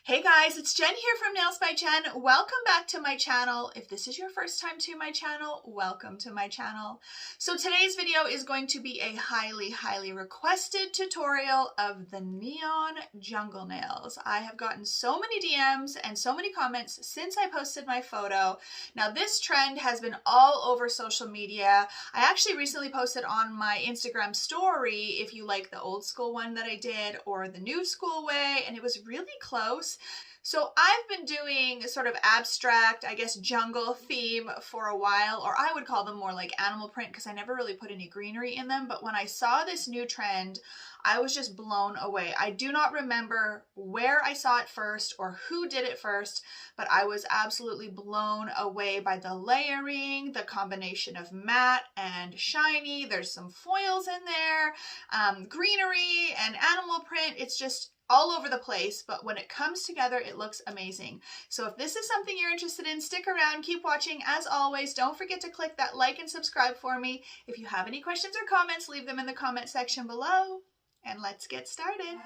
Hey guys, it's Jen here from Nails by Jen. Welcome back to my channel. If this is your first time to my channel, welcome to my channel. So today's video is going to be a highly requested tutorial of the neon jungle nails. I have gotten so many DMs and so many comments since I posted my photo. Now this trend has been all over social media. I actually recently posted on my Instagram story if you like the old school one that I did or the new school way, and it was really close. So I've been doing sort of abstract, I guess, jungle theme for a while, or I would call them more like animal print because I never really put any greenery in them. But when I saw this new trend, I was just blown away. I do not remember where I saw it first or who did it first, but I was absolutely blown away by the layering, the combination of matte and shiny. There's some foils in there, greenery and animal print. It's just all over the place, but when it comes together, it looks amazing. So if this is something you're interested in, stick around, keep watching. As always, don't forget to click that like and subscribe for me. If you have any questions or comments, leave them in the comment section below, and let's get started.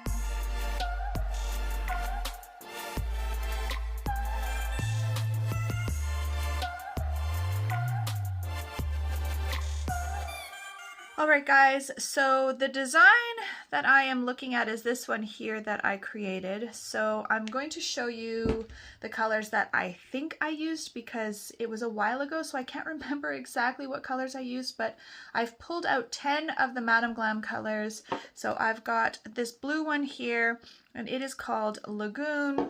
Alright guys, so the design that I am looking at is this one here that I created. So I'm going to show you the colors that I think I used because it was a while ago, so I can't remember exactly what colors I used, but I've pulled out 10 of the Madam Glam colors. So I've got this blue one here, and it is called Lagoon.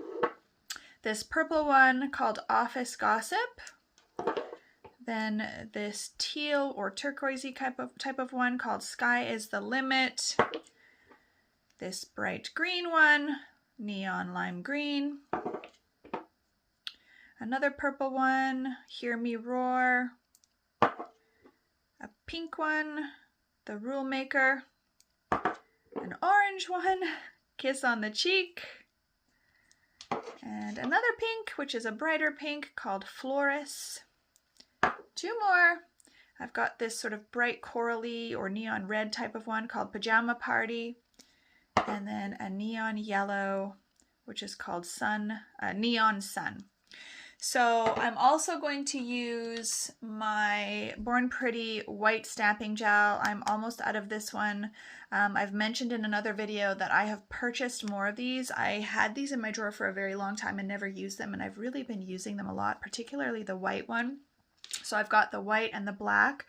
This purple one called Office Gossip. Then this teal or turquoisey type of one called Sky is the Limit. This bright green one, Neon Lime Green. Another purple one, Hear Me Roar. A pink one, The Rule Maker. An orange one, Kiss on the Cheek. And another pink, which is a brighter pink, called Floris. Two more. I've got this sort of bright corally or neon red type of one called Pajama Party, and then a neon yellow, which is called Neon Sun. So I'm also going to use my Born Pretty white stamping gel. I'm almost out of this one. I've mentioned in another video that I have purchased more of these. I had these in my drawer for a very long time and never used them, and I've really been using them a lot, particularly the white one. So I've got the white and the black.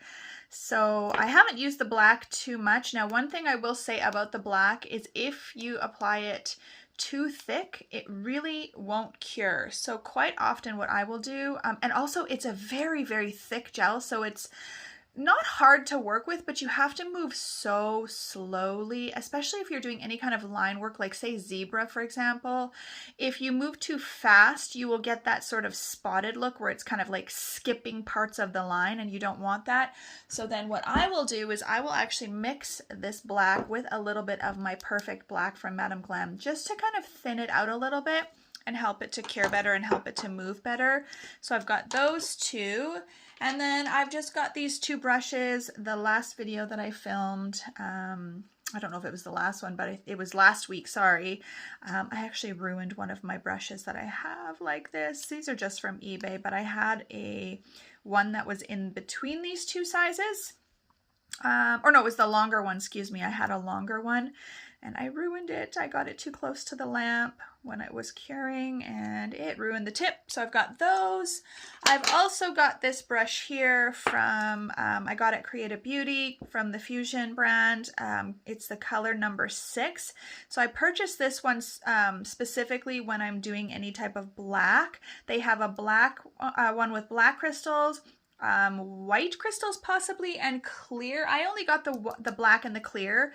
So I haven't used the black too much. Now, one thing I will say about the black is if you apply it too thick, it really won't cure. So quite often what I will do, and also it's a very thick gel, so it's not hard to work with, but you have to move so slowly, especially if you're doing any kind of line work, like say zebra, for example. If you move too fast, you will get that sort of spotted look where it's kind of like skipping parts of the line, and you don't want that. So then what I will do is I will actually mix this black with a little bit of my Perfect Black from Madam Glam, just to kind of thin it out a little bit and help it to cure better and help it to move better. So I've got those two. And then I've just got these two brushes. The last video that I filmed, I don't know if it was the last one, but it was last week, sorry. I actually ruined one of my brushes that I have like this. These are just from eBay, but I had one that was in between these two sizes. Or no, it was the longer one, excuse me. I had a longer one and I ruined it. I got it too close to the lamp when it was curing and it ruined the tip. So I've got those. I've also got this brush here from, I got it Creative Beauty from the Fusion brand. It's the color number 6. So I purchased this one specifically when I'm doing any type of black. They have a black one with black crystals, white crystals possibly, and clear. I only got the black and the clear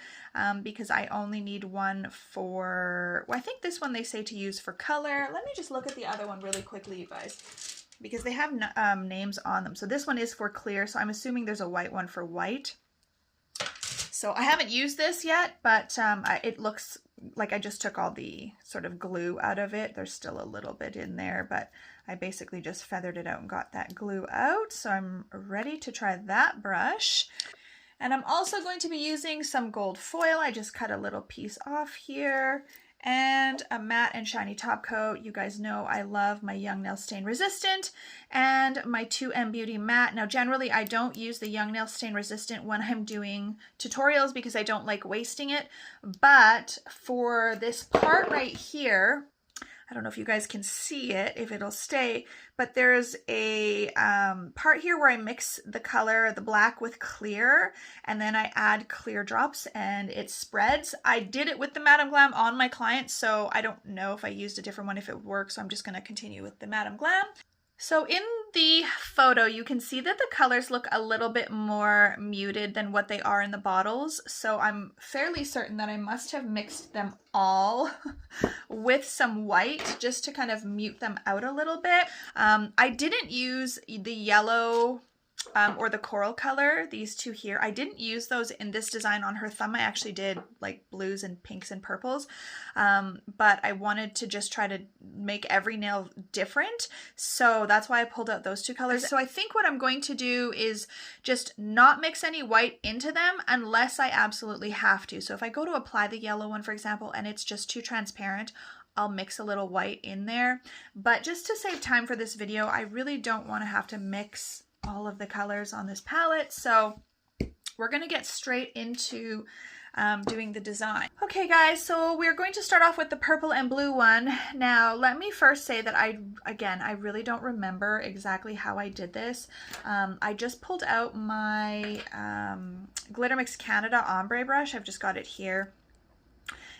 because I only need one for, well, I think this one they say to use for color. Let me just look at the other one really quickly, you guys, because they have names on them. So this one is for clear, so I'm assuming there's a white one for white. So I haven't used this yet, but it looks like I just took all the sort of glue out of it. There's still a little bit in there, but I basically just feathered it out and got that glue out. So I'm ready to try that brush. And I'm also going to be using some gold foil. I just cut a little piece off here. and a matte and shiny top coat. You guys know I love my Young Nail Stain Resistant and my 2M Beauty Matte. Now generally I don't use the Young Nail Stain Resistant when I'm doing tutorials because I don't like wasting it, but for this part right here, I don't know if you guys can see it, if it'll stay, but there's a part here where I mix the color, the black with clear, and then I add clear drops and it spreads. I did it with the Madam Glam on my client, so I don't know if I used a different one, if it works, so I'm just gonna continue with the Madam Glam. So in the photo, you can see that the colors look a little bit more muted than what they are in the bottles. So I'm fairly certain that I must have mixed them all with some white just to kind of mute them out a little bit. I didn't use the yellow or the coral color, these two here. I didn't use those in this design on her thumb. I actually did like blues and pinks and purples, but I wanted to just try to make every nail different. So that's why I pulled out those two colors. So I think what I'm going to do is just not mix any white into them unless I absolutely have to. So if I go to apply the yellow one, for example, and it's just too transparent, I'll mix a little white in there. But just to save time for this video, I really don't want to have to mix all of the colors on this palette, so we're going to get straight into doing the design. Okay guys, so we're going to start off with the purple and blue one. Now let me first say that I really don't remember exactly how I did this. I just pulled out my Glitter Mix Canada ombre brush. I've just got it here.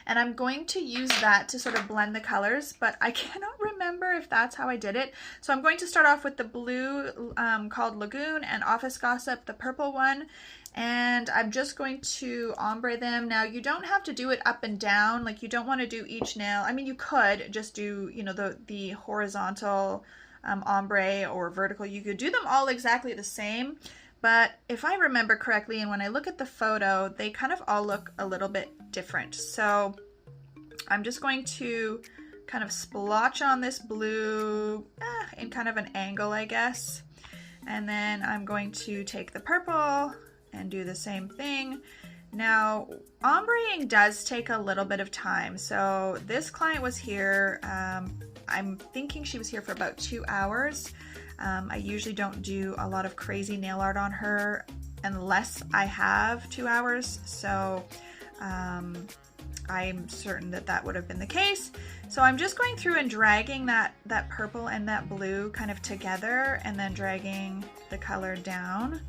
And I'm going to use that to sort of blend the colors, but I cannot remember if that's how I did it. So I'm going to start off with the blue called Lagoon and Office Gossip, the purple one. And I'm just going to ombre them. Now you don't have to do it up and down, like you don't want to do each nail. I mean, you could just do, you know, the horizontal ombre or vertical. You could do them all exactly the same. But if I remember correctly, and when I look at the photo, they kind of all look a little bit different. So I'm just going to kind of splotch on this blue in kind of an angle, I guess. And then I'm going to take the purple and do the same thing. Now, ombreing does take a little bit of time. So this client was here, I'm thinking she was here for about 2 hours. I usually don't do a lot of crazy nail art on her unless I have 2 hours, so I'm certain that that would have been the case. So I'm just going through and dragging that purple and that blue kind of together and then dragging the color down.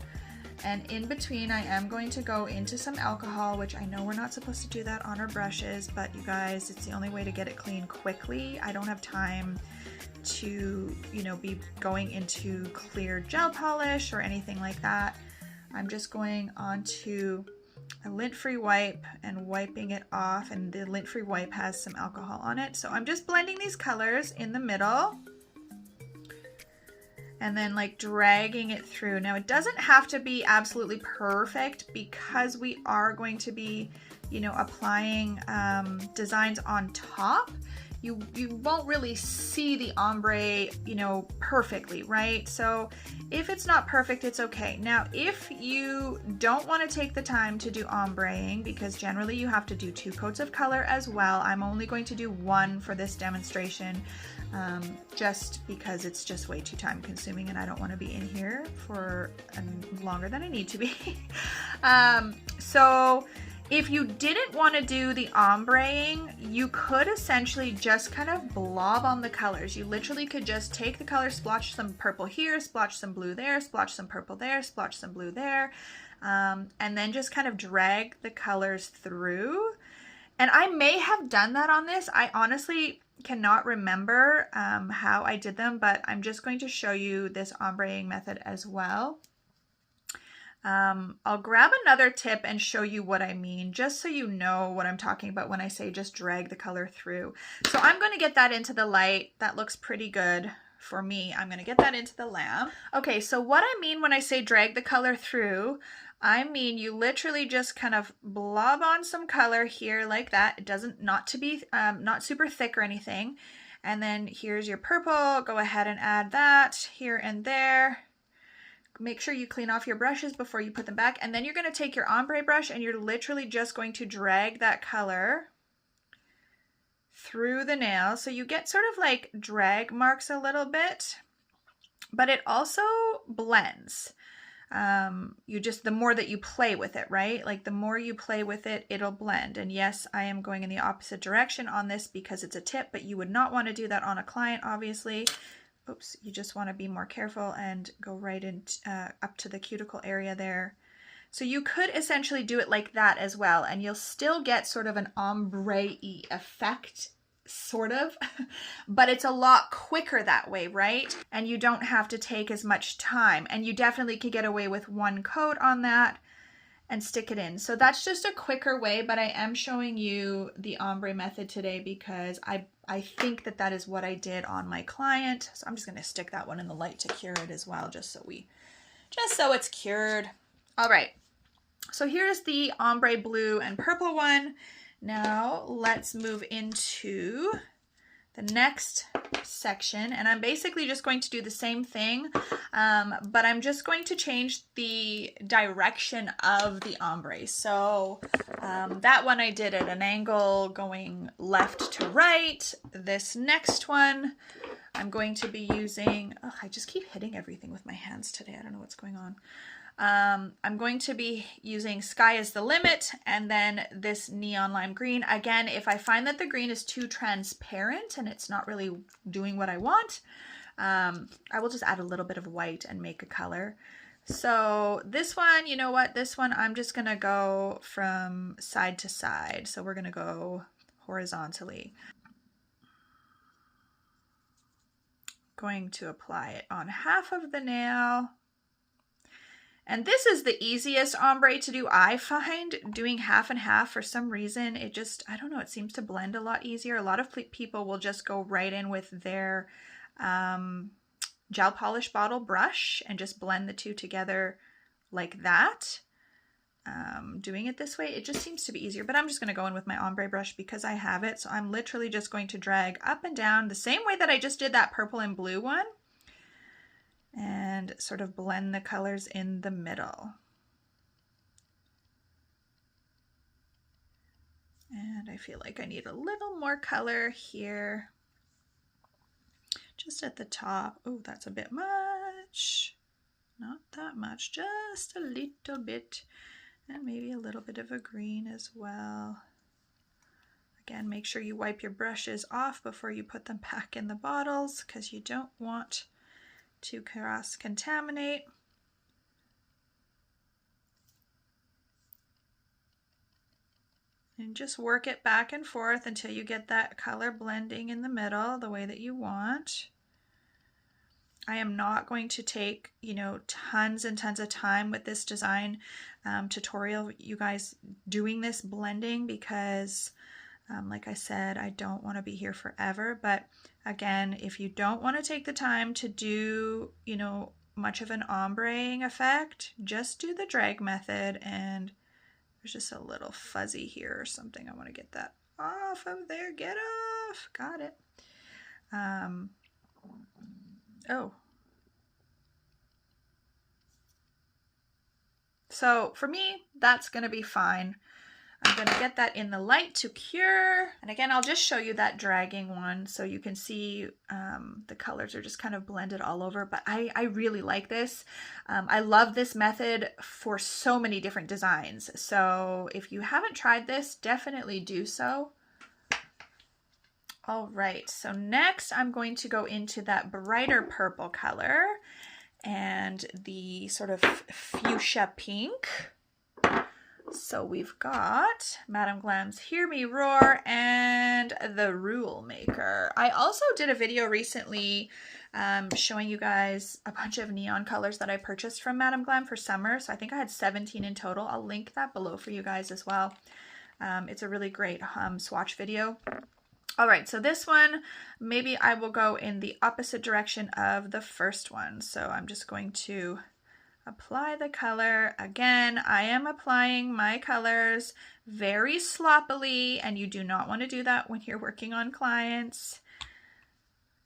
And in between I am going to go into some alcohol, which I know we're not supposed to do that on our brushes, but you guys, it's the only way to get it clean quickly. I don't have time to, you know, be going into clear gel polish or anything like that. I'm just going onto a lint-free wipe and wiping it off, and the lint-free wipe has some alcohol on it. So I'm just blending these colors in the middle and then like dragging it through. Now it doesn't have to be absolutely perfect because we are going to be, you know, applying designs on top. You won't really see the ombre, you know, perfectly, right? So if it's not perfect, it's okay. Now, if you don't want to take the time to do ombreing, because generally you have to do 2 coats of color as well, I'm only going to do 1 for this demonstration, just because it's just way too time consuming and I don't want to be in here for longer than I need to be. So if you didn't want to do the ombreing, you could essentially just kind of blob on the colors. You literally could just take the color, splotch some purple here, splotch some blue there, splotch some purple there, splotch some blue there, and then just kind of drag the colors through. And I may have done that on this. I honestly cannot remember how I did them, but I'm just going to show you this ombreing method as well. I'll grab another tip and show you what I mean, just so you know what I'm talking about when I say just drag the color through. So I'm going to get that into the light. That looks pretty good for me. I'm going to get that into the lamp. Okay, so what I mean when I say drag the color through, I mean you literally just kind of blob on some color here like that. It doesn't, not to be, not super thick or anything. And then here's your purple. Go ahead and add that here and there. Make sure you clean off your brushes before you put them back. And then you're going to take your ombre brush and you're literally just going to drag that color through the nail. So you get sort of like drag marks a little bit, but it also blends. The more that you play with it, right? Like the more you play with it, it'll blend. And yes, I am going in the opposite direction on this because it's a tip, but you would not want to do that on a client, obviously. Oops, you just want to be more careful and go right in up to the cuticle area there. So you could essentially do it like that as well, and you'll still get sort of an ombre-y effect, sort of, but it's a lot quicker that way, right? And you don't have to take as much time, and you definitely could get away with one coat on that and stick it in. So that's just a quicker way, but I am showing you the ombre method today because I think that that is what I did on my client. So I'm just gonna stick that one in the light to cure it as well, just so it's cured. All right, so here's the ombre blue and purple one. Now let's move into the next section, and I'm basically just going to do the same thing, but I'm just going to change the direction of the ombre. So that one I did at an angle going left to right. This next one I'm going to be using, oh, I just keep hitting everything with my hands today. I don't know what's going on. I'm going to be using Sky is the Limit, and then this neon lime green. Again, if I find that the green is too transparent and it's not really doing what I want, I will just add a little bit of white and make a color. So this one, you know what, this one I'm just gonna go from side to side. So we're gonna go horizontally. Going to apply it on half of the nail. And this is the easiest ombre to do, I find. Doing half and half, for some reason, it just, I don't know, it seems to blend a lot easier. A lot of people will just go right in with their gel polish bottle brush and just blend the two together like that. Doing it this way, it just seems to be easier, but I'm just going to go in with my ombre brush because I have it. So I'm literally just going to drag up and down the same way that I just did that purple and blue one, and sort of blend the colors in the middle. And I feel like I need a little more color here, just at the top. Oh, that's a bit much. Not that much, just a little bit. And maybe a little bit of a green as well. Again, make sure you wipe your brushes off before you put them back in the bottles because you don't want to cross-contaminate. And just work it back and forth until you get that color blending in the middle the way that you want. I am not going to take, you know, tons and tons of time with this design tutorial, you guys, doing this blending because like I said, I don't want to be here forever. But again, if you don't want to take the time to do, you know, much of an ombreing effect, just do the drag method. And there's just a little fuzzy here or something. I want to get that off of there. Get off. Got it. Oh. So for me, that's going to be fine. I'm going to get that in the light to cure. And again, I'll just show you that dragging one so you can see the colors are just kind of blended all over. But I really like this. I love this method for so many different designs. So if you haven't tried this, definitely do so. All right, so next I'm going to go into that brighter purple color and the sort of fuchsia pink. So we've got Madame Glam's Hear Me Roar and the Rule Maker. I also did a video recently showing you guys a bunch of neon colors that I purchased from Madame Glam for summer. So I think I had 17 in total. I'll link that below for you guys as well. It's a really great swatch video. All right, so this one, maybe I will go in the opposite direction of the first one. So I'm just going to apply the color. Again, I am applying my colors very sloppily, and you do not want to do that when you're working on clients.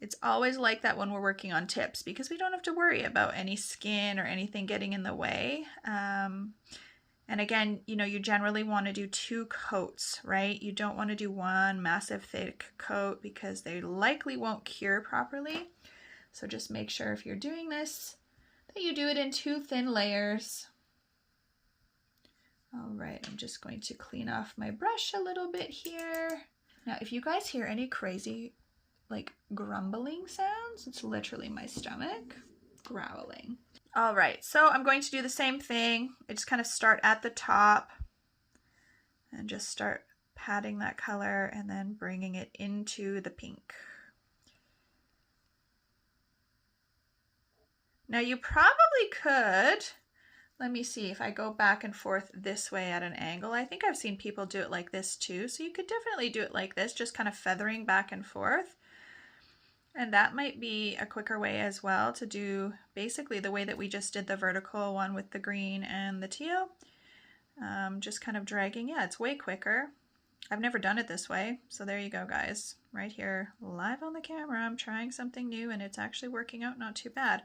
It's always like that when we're working on tips because we don't have to worry about any skin or anything getting in the way. And again, you know, you generally want to do 2 coats, right? You don't want to do one massive thick coat because they likely won't cure properly. So just make sure if you're doing this that you do it in 2 thin layers. All right, I'm just going to clean off my brush a little bit here. Now, if you guys hear any crazy like grumbling sounds, it's literally my stomach growling. All right, so I'm going to do the same thing. I just kind of start at the top and just start patting that color and then bringing it into the pink. Now you probably could, let me see if I go back and forth this way at an angle. I think I've seen people do it like this too. So you could definitely do it like this, just kind of feathering back and forth. And that might be a quicker way as well to do basically the way that we just did the vertical one with the green and the teal. Just kind of dragging, yeah, it's way quicker. I've never done it this way. So there you go, guys. Right here, live on the camera, I'm trying something new and it's actually working out not too bad.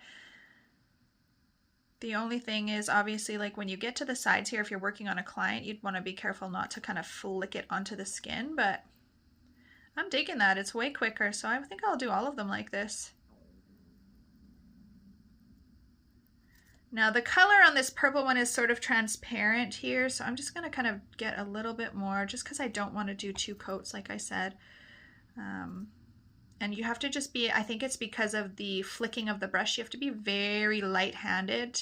The only thing is obviously like when you get to the sides here, if you're working on a client, you'd want to be careful not to kind of flick it onto the skin, but I'm digging that. It's way quicker, so I think I'll do all of them like this. Now the color on this purple one is sort of transparent here, so I'm just going to kind of get a little bit more just because I don't want to do 2 coats like I said. And you have to just be, I think it's because of the flicking of the brush, you have to be very light-handed.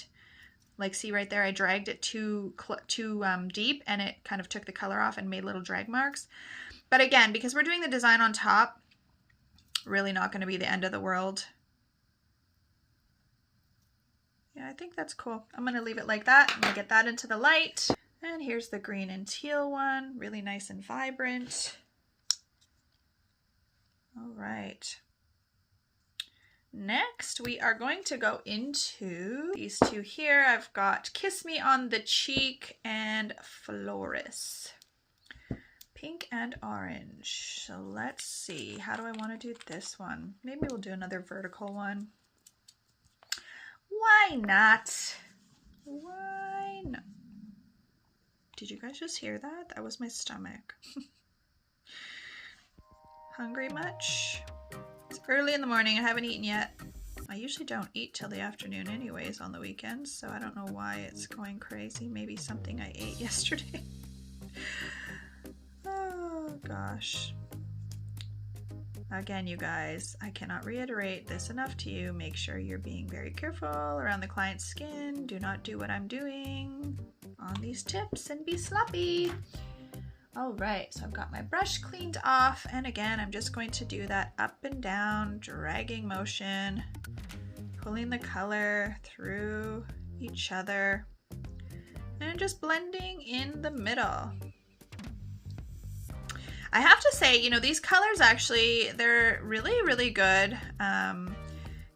Like see right there, I dragged it too deep and it kind of took the color off and made little drag marks. But again, because we're doing the design on top, really not going to be the end of the world. Yeah, I think that's cool. I'm going to leave it like that. I'm going to get that into the light. And here's the green and teal one, really nice and vibrant. All right. Next, we are going to go into these 2 here. I've got Kiss Me on the Cheek and Floris. Pink and orange. So let's see, how do I want to do this one? Maybe we'll do another vertical one. Why not? Why not? Did you guys just hear that? That was my stomach. Hungry much? It's early in the morning. I haven't eaten yet. I usually don't eat till the afternoon anyways on the weekends, so I don't know why it's going crazy. Maybe something I ate yesterday. Oh gosh. Again, you guys, I cannot reiterate this enough to you. Make sure you're being very careful around the client's skin. Do not do what I'm doing on these tips and be sloppy. All right, so I've got my brush cleaned off, and again, I'm just going to do that up and down dragging motion, pulling the color through each other, and just blending in the middle. I have to say, you know, these colors actually, they're really, really good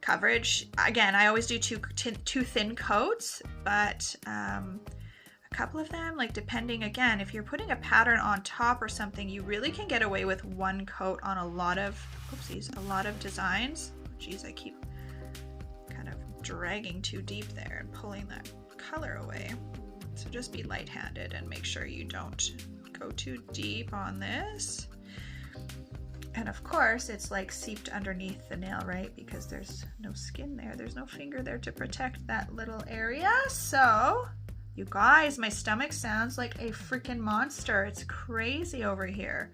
coverage. Again, I always do two thin coats, but a couple of them, like depending, again, if you're putting a pattern on top or something, you really can get away with one coat on a lot of, oopsies, a lot of designs. Geez, I keep kind of dragging too deep there and pulling that color away. So just be light-handed and make sure you don't go too deep on this. And of course it's like seeped underneath the nail, right? Because there's no skin there, there's no finger there to protect that little area. So you guys, my stomach sounds like a freaking monster. It's crazy over here.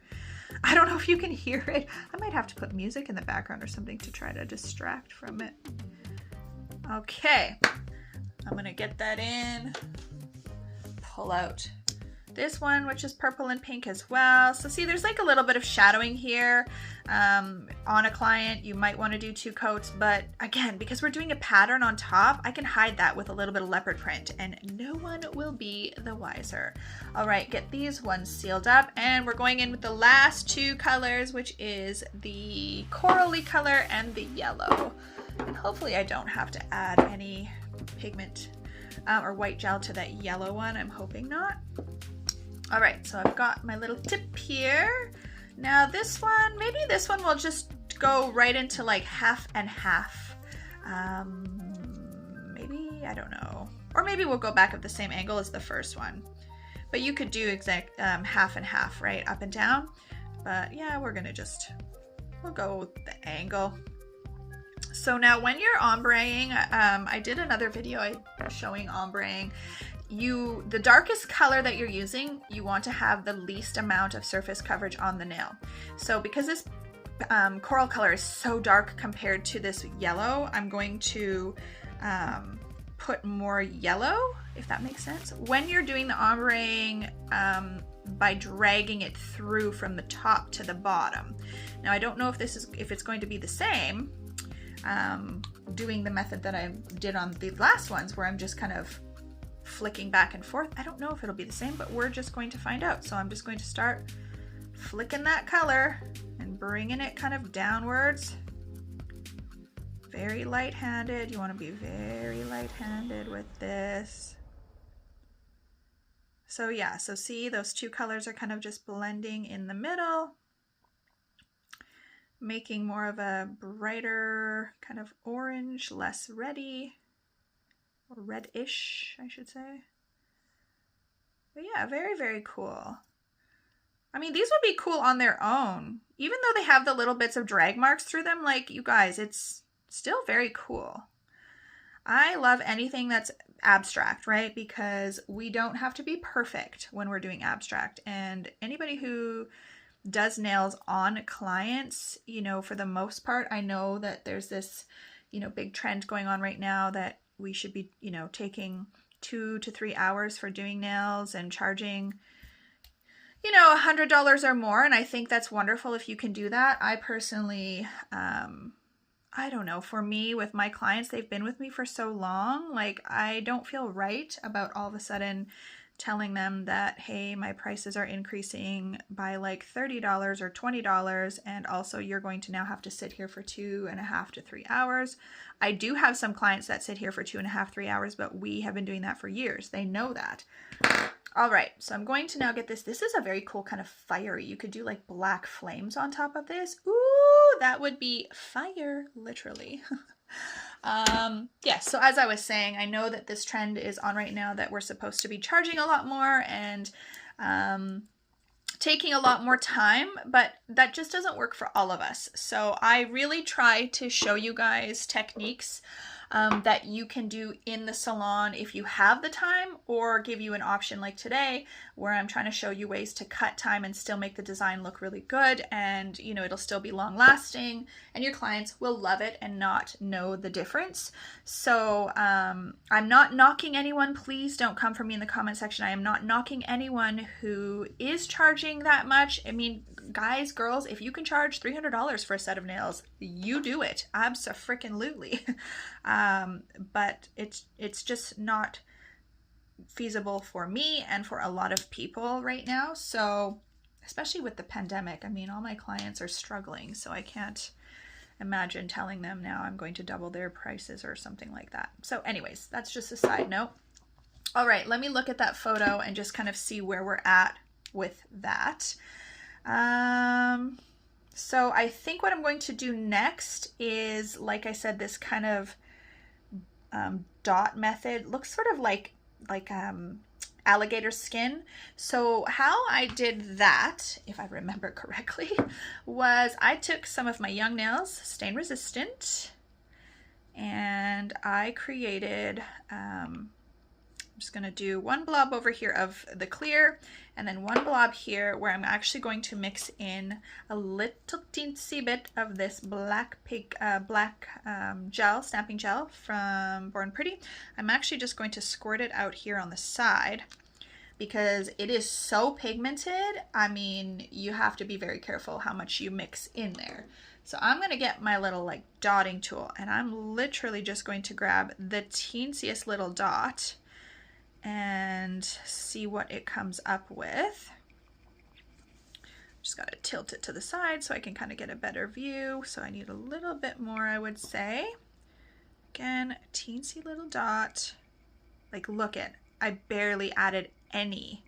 I don't know if you can hear it. I might have to put music in the background or something to try to distract from it. Okay, I'm gonna get that in, pull out this one, which is purple and pink as well. So see, there's like a little bit of shadowing here. On a client, you might want to do two coats, but again, because we're doing a pattern on top, I can hide that with a little bit of leopard print and no one will be the wiser. All right, get these ones sealed up, and we're going in with the last two colors, which is the corally color and the yellow. And hopefully I don't have to add any pigment or white gel to that yellow one. I'm hoping not. All right, so I've got my little tip here. Now this one, maybe this one will just go right into like half and half. Maybe, I don't know. Or maybe we'll go back at the same angle as the first one. but you could do exact half and half, right, up and down. But yeah, we're gonna we'll go with the angle. So now when you're ombreing, I did another video showing ombreing. The darkest color that you're using, you want to have the least amount of surface coverage on the nail. So because this coral color is so dark compared to this yellow, I'm going to put more yellow, if that makes sense. When you're doing the ombreing, by dragging it through from the top to the bottom. Now I don't know if it's going to be the same, doing the method that I did on the last ones where I'm just kind of flicking back and forth. I don't know if it'll be the same, but we're just going to find out. So I'm just going to start flicking that color and bringing it kind of downwards. Very light-handed. You want to be very light-handed with this. So yeah, so see, those two colors are kind of just blending in the middle, making more of a brighter kind of orange, less reddy, or reddish, I should say. But yeah, very, very cool. I mean, these would be cool on their own. Even though they have the little bits of drag marks through them, like, you guys, it's still very cool. I love anything that's abstract, right? Because we don't have to be perfect when we're doing abstract. And anybody who does nails on clients, you know, for the most part, I know that there's this, you know, big trend going on right now that we should be, you know, taking 2 to 3 hours for doing nails and charging, you know, $100 or more. And I think that's wonderful if you can do that. I personally, I don't know, for me, with my clients, they've been with me for so long, like, I don't feel right about all of a sudden telling them that, hey, my prices are increasing by like $30 or $20, and also you're going to now have to sit here for 2.5 to 3 hours. I do have some clients that sit here for 2.5, 3 hours, but we have been doing that for years. They know that. All right, so I'm going to now get this. This is a very cool kind of fiery. You could do like black flames on top of this. Ooh, that would be fire, literally. Yeah, so as I was saying, I know that this trend is on right now that we're supposed to be charging a lot more and taking a lot more time, but that just doesn't work for all of us. So I really try to show you guys techniques that you can do in the salon if you have the time, or give you an option like today where I'm trying to show you ways to cut time and still make the design look really good, and you know, it'll still be long lasting and your clients will love it and not know the difference. So I'm not knocking anyone. Please don't come for me in the comment section. I am not knocking anyone who is charging that much. I mean, guys, girls, if you can charge $300 for a set of nails, you do it. Abso-freaking-lutely. But it's just not feasible for me and for a lot of people right now. So especially with the pandemic, I mean, all my clients are struggling, so I can't imagine telling them now I'm going to double their prices or something like that. So anyways, that's just a side note. All right, let me look at that photo and just kind of see where we're at with that. So I think what I'm going to do next is, like I said, this kind of dot method. Looks sort of like alligator skin. So how I did that, if I remember correctly, was I took some of my young nails, stain resistant, and I created, I'm just going to do one blob over here of the clear, and then one blob here where I'm actually going to mix in a little teensy bit of this black gel, stamping gel from Born Pretty. I'm actually just going to squirt it out here on the side because it is so pigmented. I mean, you have to be very careful how much you mix in there. So I'm going to get my little like dotting tool, and I'm literally just going to grab the teensiest little dot and see what it comes up with. Just got to tilt it to the side so I can kind of get a better view. So I need a little bit more, I would say. Again, teensy little dot. Like, look at, I barely added any.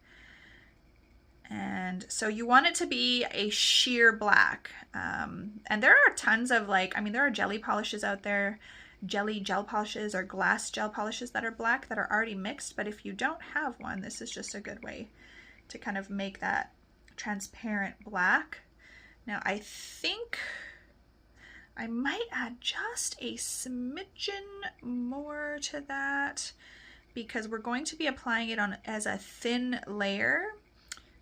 And so you want it to be a sheer black. And there are tons of, like, I mean, there are jelly polishes out there jelly gel polishes or glass gel polishes that are black that are already mixed, but if you don't have one, this is just a good way to kind of make that transparent black. Now I think I might add just a smidgen more to that because we're going to be applying it on as a thin layer.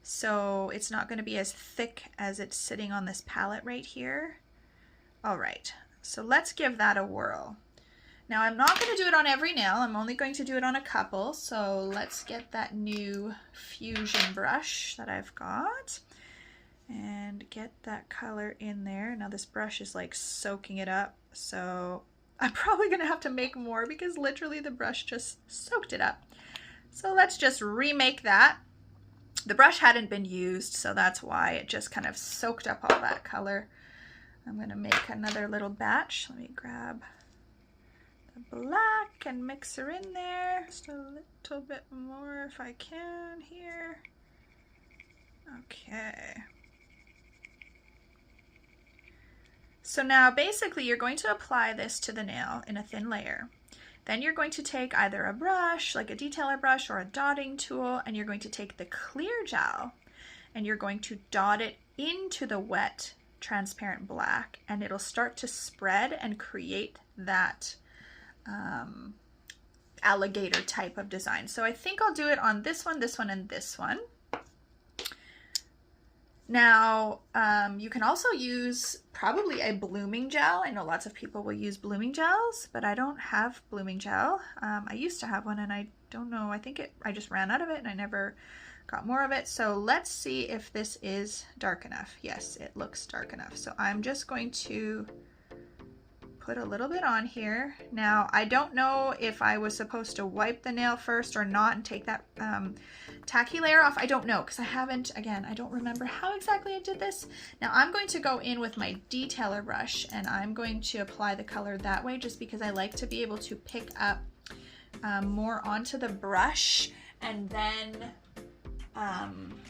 So it's not going to be as thick as it's sitting on this palette right here. All right, so let's give that a whirl. Now I'm not going to do it on every nail, I'm only going to do it on a couple. So let's get that new Fusion brush that I've got and get that color in there. Now this brush is like soaking it up, so I'm probably going to have to make more because literally the brush just soaked it up. So let's just remake that. The brush hadn't been used, so that's why it just kind of soaked up all that color. I'm going to make another little batch. Let me grab the black and mix her in there. Just a little bit more if I can here. Okay. So now basically you're going to apply this to the nail in a thin layer. Then you're going to take either a brush, like a detailer brush or a dotting tool, and you're going to take the clear gel and you're going to dot it into the wet transparent black, and it'll start to spread and create that alligator type of design. So I think I'll do it on this one, and this one. Now, you can also use probably a blooming gel. I know lots of people will use blooming gels, but I don't have blooming gel. I used to have one and I don't know, I think I just ran out of it and I never got more of it. So let's see if this is dark enough. Yes, it looks dark enough. So I'm just going to put a little bit on here. Now, I don't know if I was supposed to wipe the nail first or not and take that tacky layer off. I don't know because I haven't, again, I don't remember how exactly I did this. Now I'm going to go in with my detailer brush and I'm going to apply the color that way just because I like to be able to pick up more onto the brush and then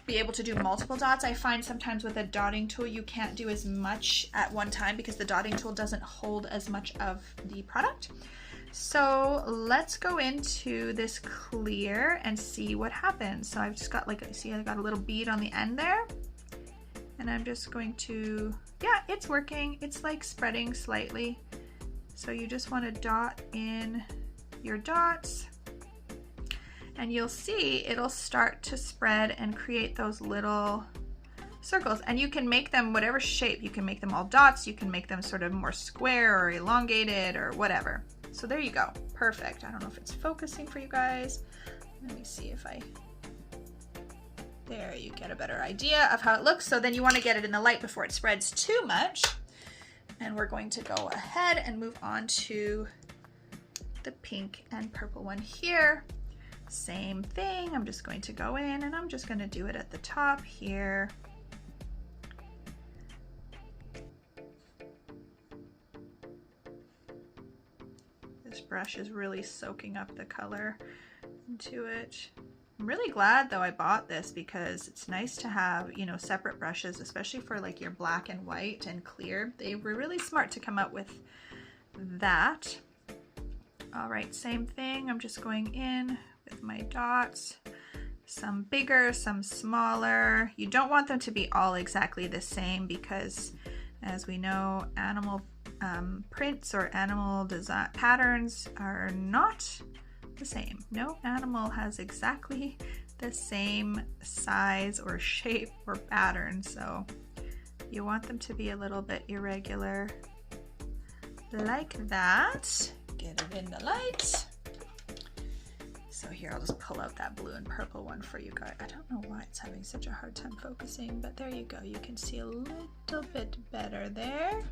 be able to do multiple dots. I find sometimes with a dotting tool you can't do as much at one time because the dotting tool doesn't hold as much of the product. So let's go into this clear and see what happens. So I've just got like, see, I got a little bead on the end there and I'm just going to, yeah, it's working. It's like spreading slightly. So you just want to dot in your dots and you'll see it'll start to spread and create those little circles, and you can make them whatever shape. You can make them all dots, you can make them sort of more square or elongated or whatever. So there you go, perfect. I don't know if it's focusing for you guys. Let me see if there you get a better idea of how it looks. So then you want to get it in the light before it spreads too much. And we're going to go ahead and move on to the pink and purple one here. Same thing, I'm just going to go in and I'm just going to do it at the top here. This brush is really soaking up the color into it. I'm really glad though I bought this because it's nice to have, you know, separate brushes, especially for like your black and white and clear. They were really smart to come up with that. All right, same thing. I'm just going in with my dots, some bigger, some smaller. You don't want them to be all exactly the same because, as we know, animal prints or animal design patterns are not the same. No animal has exactly the same size or shape or pattern, so you want them to be a little bit irregular like that. Get it in the light. So here, I'll just pull out that blue and purple one for you guys. I don't know why it's having such a hard time focusing, but there you go. You can see a little bit better there.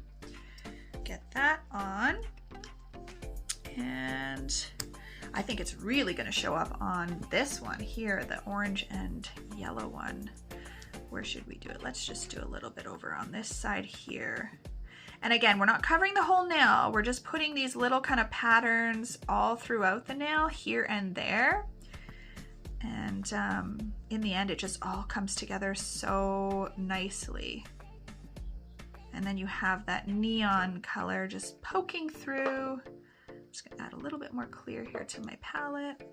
Get that on. And I think it's really going to show up on this one here, the orange and yellow one. Where should we do it? Let's just do a little bit over on this side here. And again, we're not covering the whole nail. We're just putting these little kind of patterns all throughout the nail here and there. And in the end, it just all comes together so nicely. And then you have that neon color just poking through just gonna add a little bit more clear here to my palette.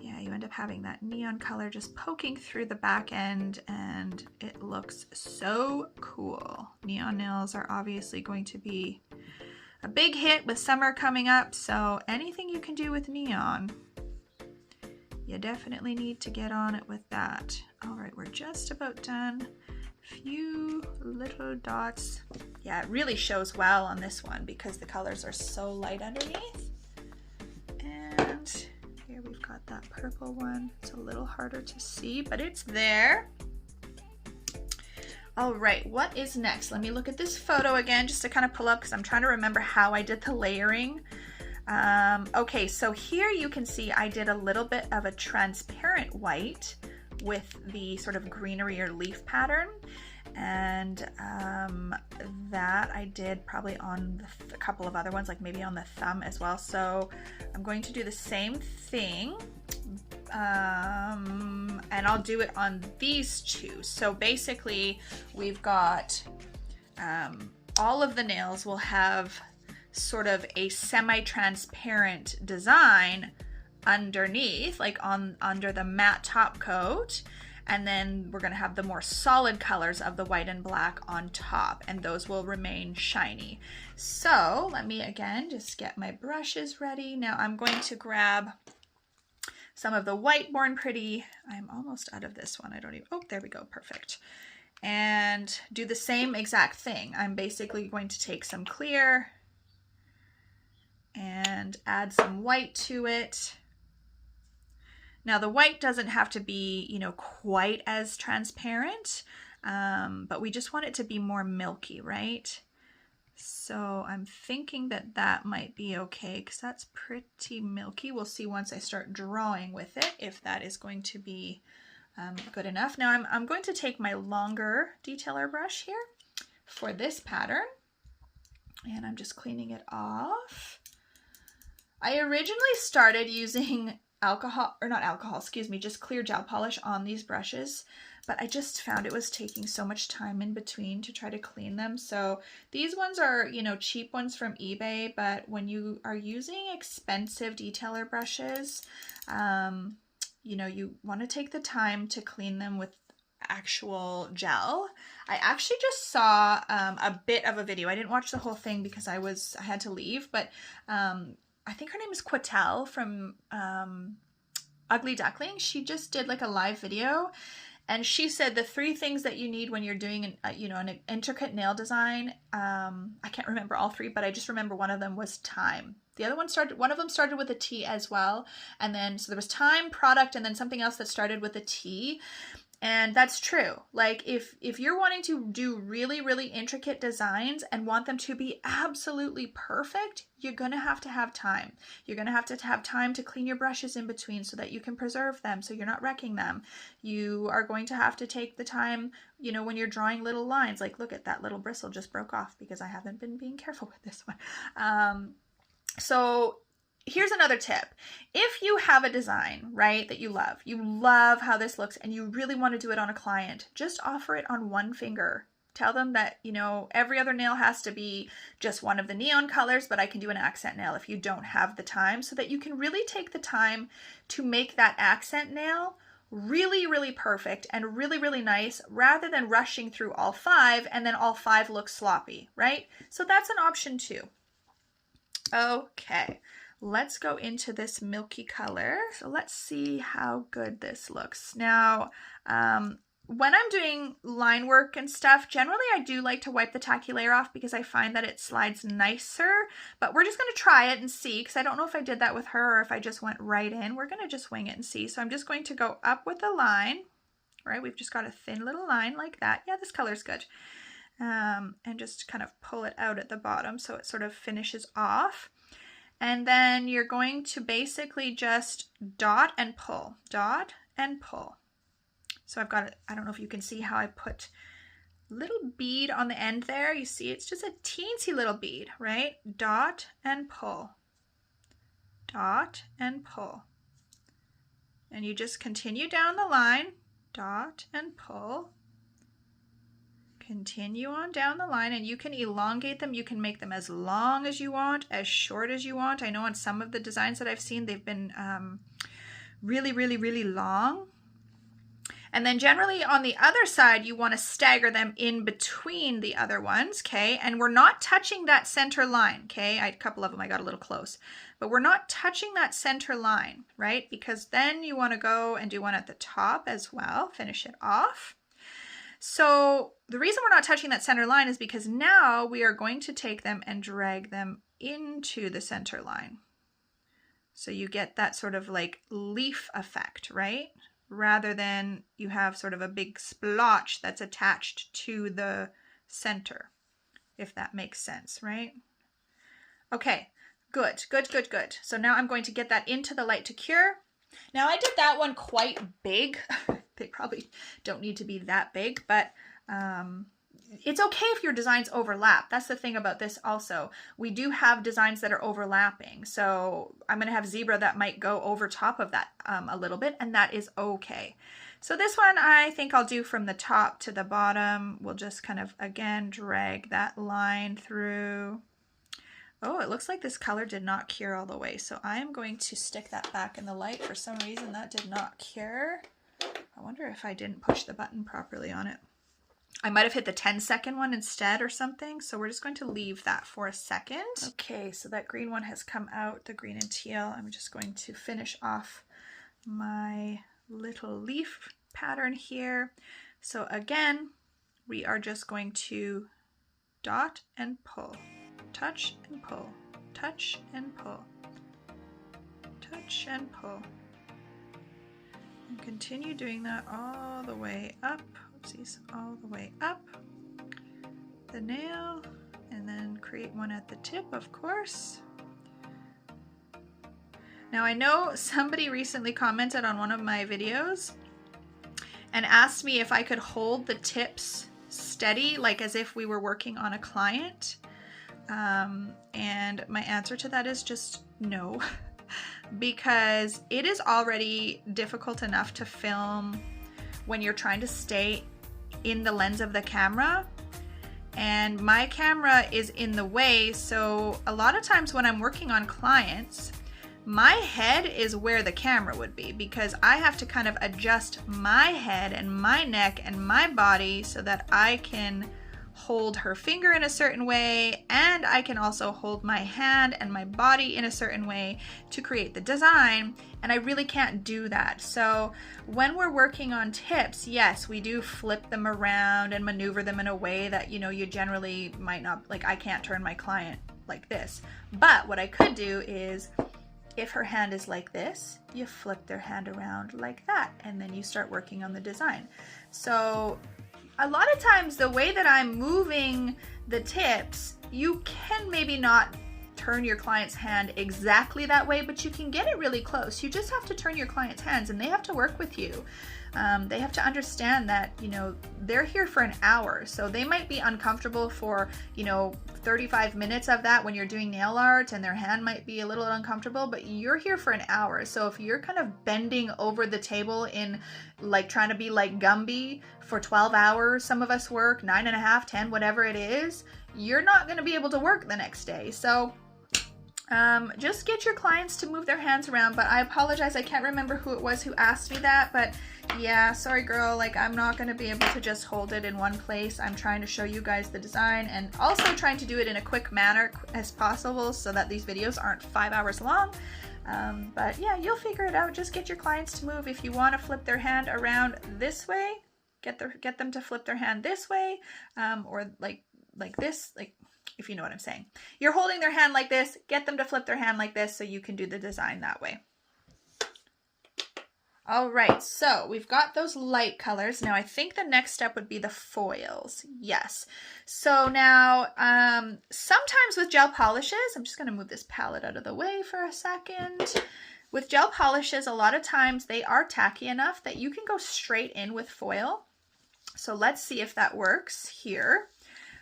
Yeah, you end up having that neon color just poking through the back end, and it looks so cool. Neon nails are obviously going to be a big hit with summer coming up, so anything you can do with neon, you definitely need to get on it with that. All right, we're just about done. Few little dots. Yeah, it really shows well on this one because the colors are so light underneath. And here we've got that purple one. It's a little harder to see, but it's there. All right, what is next? Let me look at this photo again just to kind of pull up because I'm trying to remember how I did the layering. Okay, so here you can see I did a little bit of a transparent white with the sort of greenery or leaf pattern, and that I did probably on a couple of other ones, like maybe on the thumb as well. So I'm going to do the same thing, and I'll do it on these two. So basically we've got all of the nails will have sort of a semi-transparent design underneath, like under the matte top coat, and then we're going to have the more solid colors of the white and black on top, and those will remain shiny. So let me again just get my brushes ready. Now I'm going to grab some of the white Born Pretty. I'm almost out of this one. I don't even, oh, there we go, perfect. And do the same exact thing. I'm basically going to take some clear and add some white to it. Now the white doesn't have to be, you know, quite as transparent, but we just want it to be more milky, right? So I'm thinking that that might be okay because that's pretty milky. We'll see once I start drawing with it if that is going to be good enough. Now I'm going to take my longer detailer brush here for this pattern, and I'm just cleaning it off. I originally started using just clear gel polish on these brushes, but I just found it was taking so much time in between to try to clean them. So these ones are, you know, cheap ones from eBay, but when you are using expensive detailer brushes, you know, you want to take the time to clean them with actual gel. I actually just saw a bit of a video. I didn't watch the whole thing because I had to leave, but I think her name is Quatel from Ugly Duckling. She just did like a live video, and she said the 3 things that you need when you're doing an intricate nail design. I can't remember all 3, but I just remember one of them was time. One of them started with a T as well, and then so there was time, product, and then something else that started with a T. And that's true. Like if you're wanting to do really, really intricate designs and want them to be absolutely perfect, you're going to have time. You're going to have time to clean your brushes in between so that you can preserve them so you're not wrecking them. You are going to have to take the time, you know, when you're drawing little lines, like look at that little bristle just broke off because I haven't been being careful with this one. So here's another tip. If you have a design, right, that you love how this looks, and you really want to do it on a client, just offer it on one finger. Tell them that, you know, every other nail has to be just one of the neon colors, but I can do an accent nail if you don't have the time, so that you can really take the time to make that accent nail really, really perfect and really, really nice, rather than rushing through all 5 and then all 5 look sloppy, right? So that's an option too. Okay. Let's go into this milky color. So let's see how good this looks. Now, when I'm doing line work and stuff, generally I do like to wipe the tacky layer off because I find that it slides nicer, but we're just going to try it and see, because I don't know if I did that with her or if I just went right in. We're going to just wing it and see. So I'm just going to go up with the line, right? We've just got a thin little line like that. Yeah, this color's good. And just kind of pull it out at the bottom so it sort of finishes off. And then you're going to basically just dot and pull, dot and pull. So I've got, I don't know if you can see how I put a little bead on the end there. You see, it's just a teensy little bead, right? Dot and pull, dot and pull. And you just continue down the line, dot and pull. Continue on down the line, and you can elongate them. You can make them as long as you want, as short as you want. I know on some of the designs that I've seen, they've been really, really, really long. And then generally on the other side, you want to stagger them in between the other ones, okay? And we're not touching that center line, okay? A couple of them I got a little close. But we're not touching that center line, right? Because then you want to go and do one at the top as well, finish it off. So the reason we're not touching that center line is because now we are going to take them and drag them into the center line. So you get that sort of like leaf effect, right? Rather than you have sort of a big splotch that's attached to the center, if that makes sense, right? Okay, good, good, good, good. So now I'm going to get that into the light to cure. Now I did that one quite big. They probably don't need to be that big, but it's okay if your designs overlap. That's the thing about this also. We do have designs that are overlapping. So I'm going to have zebra that might go over top of that a little bit, and that is okay. So this one I think I'll do from the top to the bottom. We'll just kind of, again, drag that line through. Oh, it looks like this color did not cure all the way. So I am going to stick that back in the light. For some reason that did not cure. I wonder if I didn't push the button properly on it. I might have hit the 10-second one instead or something. So we're just going to leave that for a second. Okay, so that green one has come out, the green and teal. I'm just going to finish off my little leaf pattern here. So again, we are just going to dot and pull, touch and pull, touch and pull, touch and pull. And continue doing that all the way up, oopsies, all the way up the nail, and then create one at the tip, of course. Now I know somebody recently commented on one of my videos and asked me if I could hold the tips steady, like as if we were working on a client. And my answer to that is just no. Because it is already difficult enough to film when you're trying to stay in the lens of the camera, and my camera is in the way. So a lot of times when I'm working on clients, my head is where the camera would be, because I have to kind of adjust my head and my neck and my body so that I can hold her finger in a certain way, and I can also hold my hand and my body in a certain way to create the design, and I really can't do that. So when we're working on tips, yes, we do flip them around and maneuver them in a way that, you know, you generally might not, like I can't turn my client like this. But what I could do is, if her hand is like this, you flip their hand around like that, and then you start working on the design. So a lot of times the way that I'm moving the tips, you can maybe not turn your client's hand exactly that way, but you can get it really close. You just have to turn your client's hands, and they have to work with you. They have to understand that, you know, they're here for an hour, so they might be uncomfortable for, you know, 35 minutes of that when you're doing nail art, and their hand might be a little uncomfortable, but you're here for an hour. So if you're kind of bending over the table in like trying to be like Gumby for 12 hours, some of us work 9.5, 10, whatever it is, you're not going to be able to work the next day. So just get your clients to move their hands around. But I apologize, I can't remember who it was who asked me that, but yeah, sorry girl, like I'm not going to be able to just hold it in one place. I'm trying to show you guys the design, and also trying to do it in a quick manner as possible so that these videos aren't 5 hours long. But yeah, you'll figure it out. Just get your clients to move. If you want to flip their hand around this way, get them to flip their hand this way, or like this, like, if you know what I'm saying. You're holding their hand like this, get them to flip their hand like this so you can do the design that way. All right, so we've got those light colors. Now I think the next step would be the foils. Yes. So now, sometimes with gel polishes, I'm just gonna move this palette out of the way for a second. With gel polishes, a lot of times they are tacky enough that you can go straight in with foil. So let's see if that works here.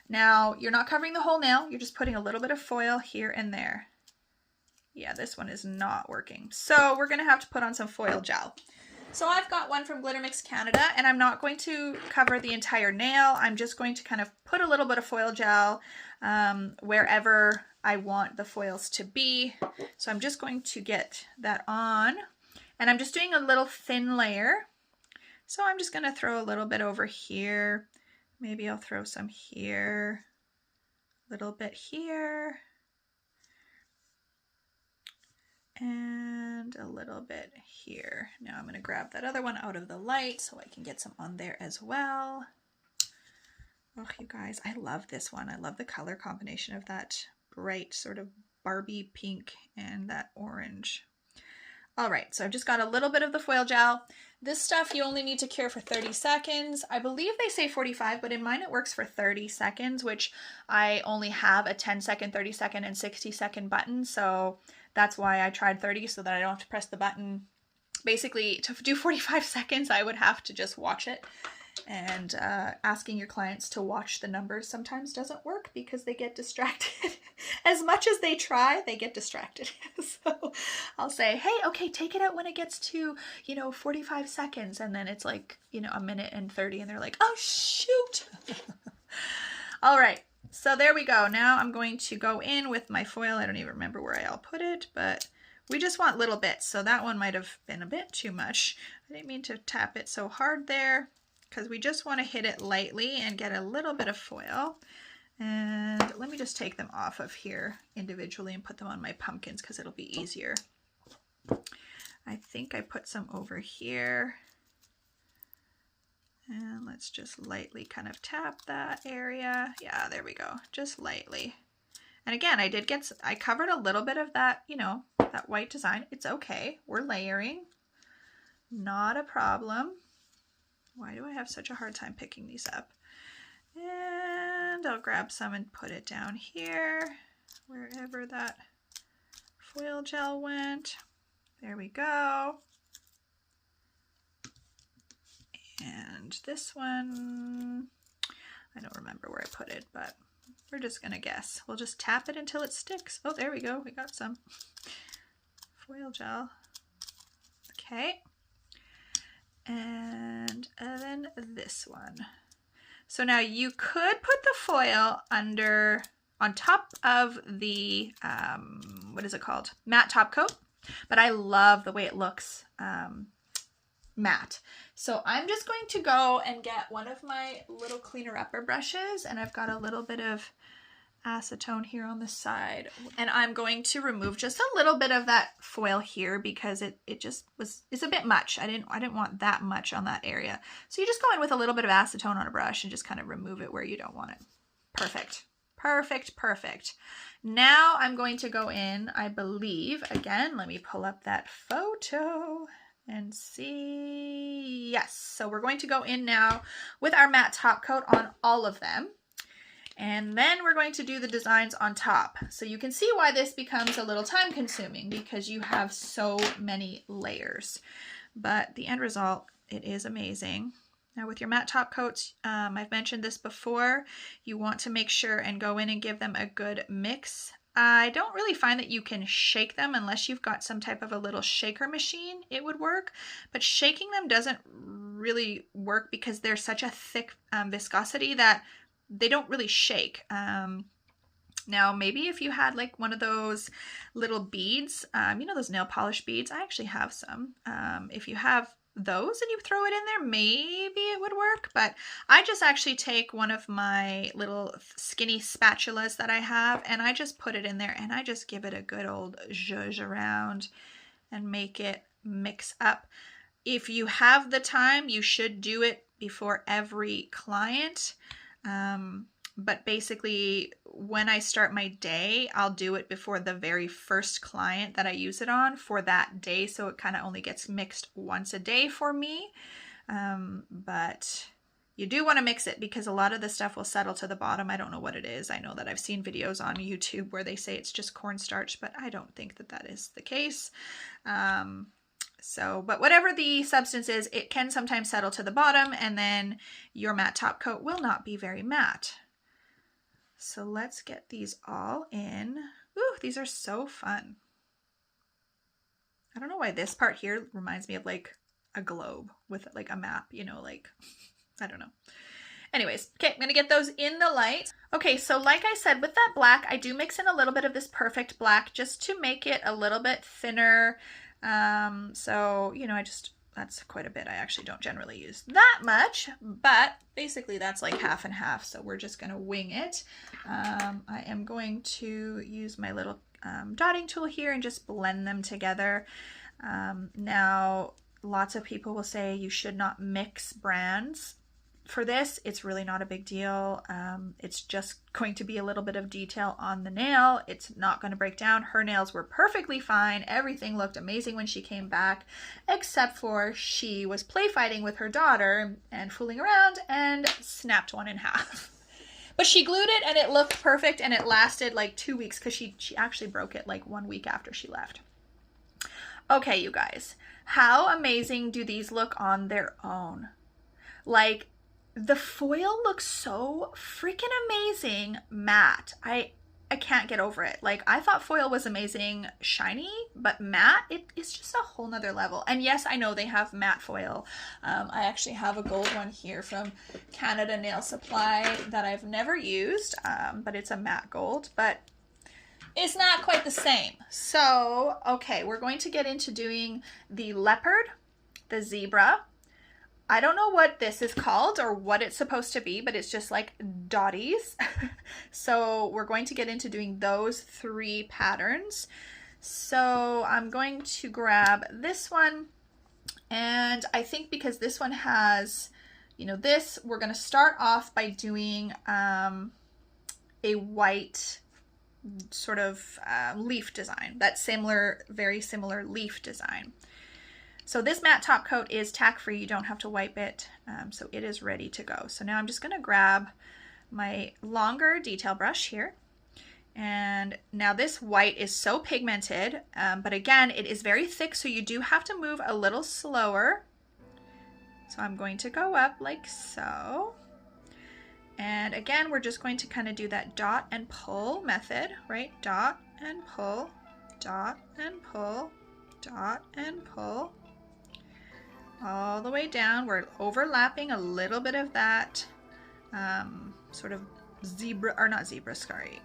Now, you're not covering the whole nail, you're just putting a little bit of foil here and there. Yeah, this one is not working. So we're gonna have to put on some foil gel. So I've got one from Glitter Mix Canada, and I'm not going to cover the entire nail. I'm just going to kind of put a little bit of foil gel wherever I want the foils to be. So I'm just going to get that on, and I'm just doing a little thin layer. So I'm just going to throw a little bit over here. Maybe I'll throw some here, a little bit here, and a little bit here. Now I'm going to grab that other one out of the light so I can get some on there as well. Oh, you guys, I love this one. I love the color combination of that bright sort of Barbie pink and that orange. All right, so I've just got a little bit of the foil gel. This stuff you only need to cure for 30 seconds. I believe they say 45, but in mine it works for 30 seconds, which I only have a 10-second, 30-second, and 60-second button. So that's why I tried 30, so that I don't have to press the button. Basically, to do 45 seconds, I would have to just watch it. And asking your clients to watch the numbers sometimes doesn't work because they get distracted. As much as they try, they get distracted. So I'll say, hey, okay, take it out when it gets to, 45 seconds. And then it's like, a minute and 30 and they're like, oh, shoot. All right. So there we go. Now I'm going to go in with my foil. I don't even remember where I all put it, but we just want little bits. So that one might have been a bit too much. I didn't mean to tap it so hard there, because we just want to hit it lightly and get a little bit of foil. And let me just take them off of here individually and put them on my pumpkins because it'll be easier. I think I put some over here. And let's just lightly kind of tap that area. Yeah, there we go. Just lightly. And again, I covered a little bit of that, that white design. It's okay. We're layering. Not a problem. Why do I have such a hard time picking these up? And I'll grab some and put it down here, wherever that foil gel went. There we go. And this one, I don't remember where I put it, but we're just gonna guess. We'll just tap it until it sticks. Oh, there we go. We got some foil gel. Okay. And then this one. So now you could put the foil on top of the, what is it called? Matte top coat. But I love the way it looks matte. So I'm just going to go and get one of my little cleaner upper brushes, and I've got a little bit of acetone here on the side, and I'm going to remove just a little bit of that foil here because it's a bit much. I didn't want that much on that area. So you just go in with a little bit of acetone on a brush and just kind of remove it where you don't want it. Perfect. Perfect, perfect. Now I'm going to go in, I believe, again, let me pull up that photo and see. Yes, so we're going to go in now with our matte top coat on all of them. And then we're going to do the designs on top. So you can see why this becomes a little time consuming because you have so many layers. But the end result, it is amazing. Now with your matte top coats, I've mentioned this before, you want to make sure and go in and give them a good mix. I don't really find that you can shake them unless you've got some type of a little shaker machine, it would work. But shaking them doesn't really work because they're such a thick viscosity that they don't really shake. Now maybe if you had like one of those little beads, those nail polish beads, I actually have some. If you have those and you throw it in there, maybe it would work. But I just actually take one of my little skinny spatulas that I have and I just put it in there and I just give it a good old zhuzh around and make it mix up. If you have the time, you should do it before every client. But basically when I start my day, I'll do it before the very first client that I use it on for that day. So it kind of only gets mixed once a day for me. But you do want to mix it because a lot of the stuff will settle to the bottom. I don't know what it is. I know that I've seen videos on YouTube where they say it's just cornstarch, but I don't think that that is the case. But whatever the substance is, it can sometimes settle to the bottom and then your matte top coat will not be very matte. So let's get these all in. Ooh, these are so fun. I don't know why this part here reminds me of like a globe with like a map, you know, like, I don't know. Anyways, okay, I'm gonna get those in the light. Okay, so like I said, with that black, I do mix in a little bit of this perfect black just to make it a little bit thinner. So, you know, that's quite a bit. I actually don't generally use that much, but basically that's like half and half. So we're just gonna wing it. I am going to use my little dotting tool here and just blend them together. Now, lots of people will say you should not mix brands. For this, it's really not a big deal. It's just going to be a little bit of detail on the nail. It's not going to break down. Her nails were perfectly fine. Everything looked amazing when she came back, except for she was play fighting with her daughter and fooling around and snapped one in half. But she glued it and it looked perfect, and it lasted like 2 weeks because she actually broke it like 1 week after she left. Okay, you guys, how amazing do these look on their own? Like, the foil looks so freaking amazing matte. I can't get over it. Like, I thought foil was amazing shiny, but matte, it's just a whole nother level. And yes, I know they have matte foil. I actually have a gold one here from Canada Nail Supply that I've never used, but it's a matte gold, but it's not quite the same. So, okay, we're going to get into doing the leopard, the zebra. I don't know what this is called or what it's supposed to be, but it's just like dotties. So we're going to get into doing those 3 patterns. So I'm going to grab this one, and I think because this one has, you know, this, we're going to start off by doing a white sort of leaf design, that similar, very similar leaf design. So this matte top coat is tack free. You don't have to wipe it. So it is ready to go. So now I'm just going to grab my longer detail brush here. And now this white is so pigmented, but again, it is very thick. So you do have to move a little slower. So I'm going to go up like so. And again, we're just going to kind of do that dot and pull method, right? Dot and pull, dot and pull, dot and pull. All the way down. We're overlapping a little bit of that sort of zebra, or not zebra, sorry,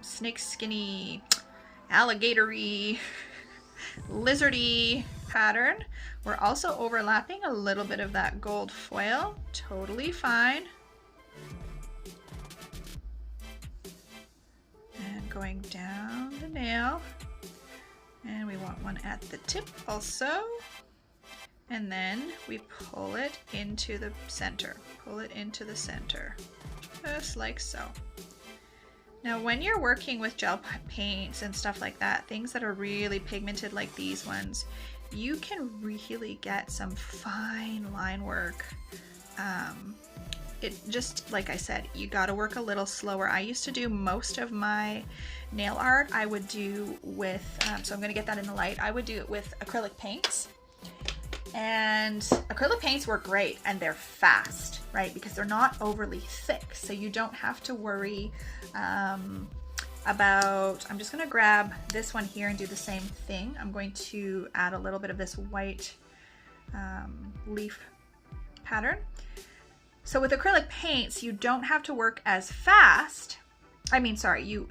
snake skinny, alligatory, lizardy pattern. We're also overlapping a little bit of that gold foil. Totally fine. And going down the nail. And we want one at the tip also. And then we pull it into the center. Pull it into the center, just like so. Now when you're working with gel paints and stuff like that, things that are really pigmented like these ones, you can really get some fine line work. It just, like I said, you gotta work a little slower. I used to do most of my nail art, I would do with, so I'm gonna get that in the light, I would do it with acrylic paints. And acrylic paints work great and they're fast, right? Because they're not overly thick. So you don't have to worry about, I'm just gonna grab this one here and do the same thing. I'm going to add a little bit of this white leaf pattern. So with acrylic paints, you don't have to work as fast. I mean, sorry, you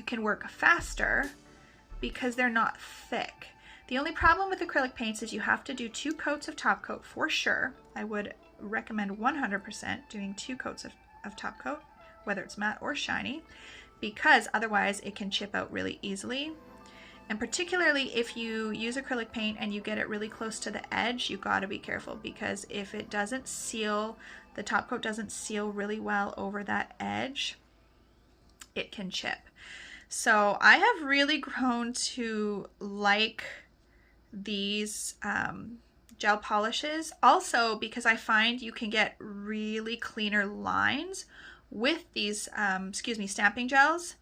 can work faster because they're not thick. The only problem with acrylic paints is you have to do 2 coats of top coat for sure. I would recommend 100% doing 2 coats of top coat, whether it's matte or shiny, because otherwise it can chip out really easily. And particularly if you use acrylic paint and you get it really close to the edge, you gotta be careful, because if it doesn't seal, the top coat doesn't seal really well over that edge, it can chip. So I have really grown to like these gel polishes also because I find you can get really cleaner lines with these stamping gels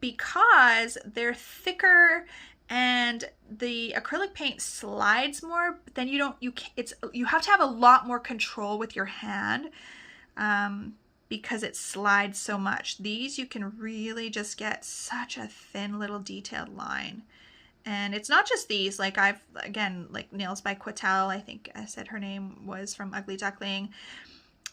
because they're thicker and the acrylic paint slides more, but then you have to have a lot more control with your hand because it slides so much. These you can really just get such a thin little detailed line. And it's not just these, like again, like Nails by Quatel, I think I said her name was from Ugly Duckling.